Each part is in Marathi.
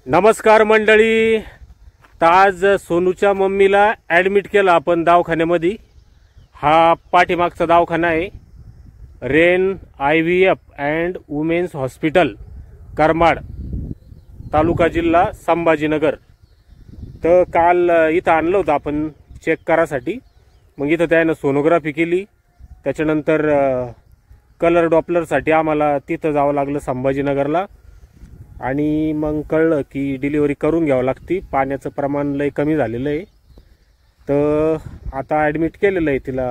नमस्कार मंडळी. तर आज सोनूच्या मम्मीला ॲडमिट केलं आपण दवाखान्यामध्ये. हा पाठीमागचा दवाखाना आहे, Rain IVF and women's hospital, Karmad, taluka जिल्हा संभाजीनगर. तर काल इथं आणलं होतं आपण चेक करायसाठी. मग इथं त्यानं सोनोग्राफी केली, त्याच्यानंतर कलर डॉपलरसाठी आम्हाला तिथं जावं लागलं संभाजीनगरला. आणि मग कळलं की डिलिव्हरी करून घ्यावं लागते, पाण्याचं प्रमाण लय कमी झालेलं आहे. तर आता ॲडमिट केलेलं आहे तिला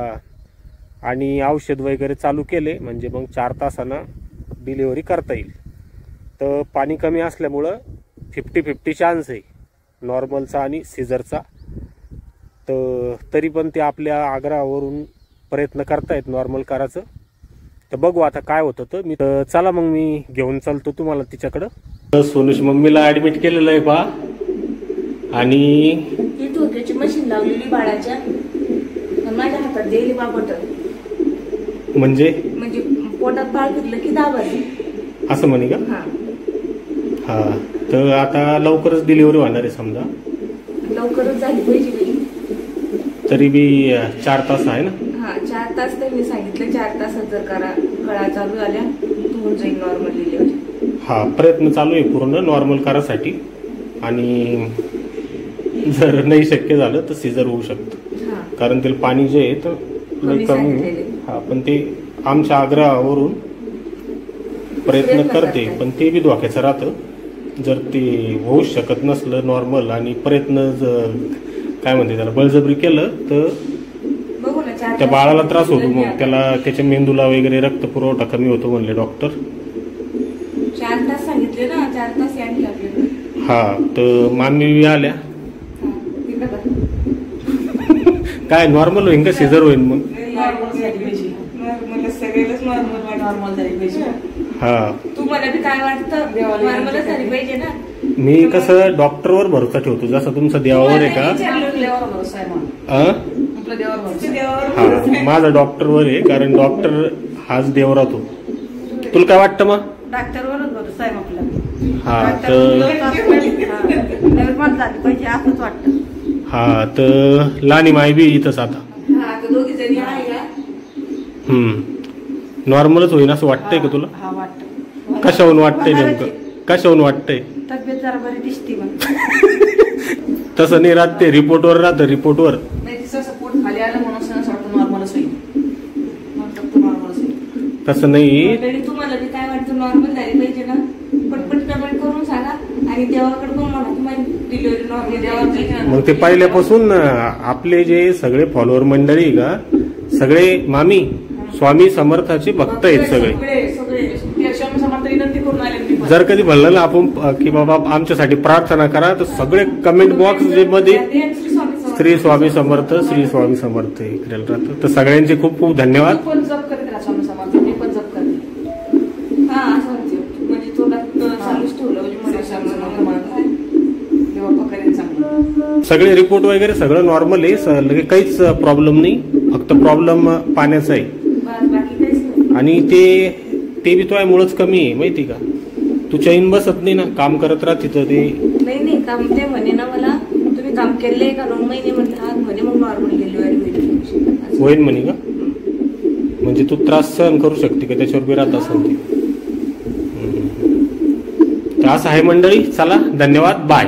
आणि औषध वगैरे चालू केले, म्हणजे मग 4 तासांना डिलिव्हरी करता येईल. तर पाणी कमी असल्यामुळं 50-50 चान्स आहे नॉर्मलचा आणि सिझरचा. तर तरी पण ते आपल्या आग्रहावरून प्रयत्न करतायत नॉर्मल करायचं. तर बघू आता काय होतं. तर चला मग मी घेऊन चालतो तुम्हाला तिच्याकडं. सोनूची मम्मीला ऍडमिट केलेलं आहे पहा. आणि ती ठोक्याची मशीन लावलेली बाळाच्या, माझ्या हातात दिली बाबट. म्हणजे पोटात बाळ फिरलं की दाबायचं असं म्हणे का? हा. तर आता लवकरच डिलिव्हरी होणार आहे समजा. लवकरच झाली पाहिजे. तरी बी 4 तास आहे ना? हा 4 तास त्यांनी सांगितलं. 4 तासात जर कळा चालू झाल्या तू होऊन जाईल नॉर्मल डिलिव्हरी. हा प्रयत्न चालू आहे पूर्ण नॉर्मल करायसाठी. आणि जर नाही शक्य झालं तर सिझर होऊ शकतं, कारण त्याला पाणी जे आहे तर कमी. हा पण ते आमच्या आग्रहावरून प्रयत्न करते, पण ते बी धोक्याचं राहतं. जर ते होऊ शकत नसलं नॉर्मल आणि प्रयत्न काय म्हणते त्याला बळजबरी केलं तर त्या बाळाला त्रास होतो. मग त्याला त्याच्या मेंदूला वगैरे रक्त पुरवठा कमी होतो म्हणले डॉक्टर. 4 तास सांगितले ना, 4 तास यायला लागले. हा तर मामी आल्या. काय नॉर्मल होईल का सिझर होईल? मग हा तुम्हाला बी काय वाटतं? नॉर्मलच झाली पाहिजे ना. मी कसं डॉक्टरवर भरोसा ठेवतो, जसं तुमचा देवावर आहे का? हा माझा डॉक्टरवर आहे, कारण डॉक्टर हाच देव राहतो. तुला काय वाटतं मग? डॉक्टरवरच भरोसा आहे आपला. हा तर झाली पाहिजे असंच वाटतं. हा तर लानी माय बी इथंच आता. दोघी जणी आहे का? नॉर्मलच होईन असं वाटतंय का तुला? हा वाटतं. कशाहून वाटतंय नेमकं? कशाहून वाटतंय? तब्येत जरा बरी दिसते मग. तसं नाही राहत, ते रिपोर्टवर राहतं. रिपोर्टवर खाली आलं म्हणून नॉर्मलच होईल. तसं नाही. तुम्हाला बी काय वाटतं? नॉर्मल झाली पाहिजे ना. पटपट कमेंट करून सांगा आणि देवाकडे पण म्हणा तुम्हाला डिलिव्हरी नॉर्मल. मग ते पहिल्यापासून आपले जे सगळे फॉलोअर मंडळी का सगळे मामी स्वामी समर्थाचे भक्त आहेत सगळे. जर कधी म्हणलं ना आपण की बाबा आमच्यासाठी प्रार्थना करा, तर सगळे कमेंट बॉक्स जे मध्ये श्री स्वामी समर्थ, श्री स्वामी समर्थ हे केलेलं राहतं. तर सगळ्यांचे खूप खूप धन्यवाद. सगळे रिपोर्ट वगैरे सगळं नॉर्मल आहे, काहीच प्रॉब्लेम नाही. फक्त प्रॉब्लेम पाण्याचा आहे. आणि ते बी तो मुळेच कमी आहे माहिती का? तू चैन बसत नाही ना, काम करत राह तिथं. ते नाही काम ते म्हणे ना मला, तुम्ही काम केलंय का 9 महिने म्हटलं म्हणे, मग नॉर्मल डिलिव्हरी होईल म्हणे का? म्हणजे तू त्रास सहन करू शकते का त्याच्यावर बी राहत असेल ते. तर असं आहे मंडळी. चला धन्यवाद, बाय.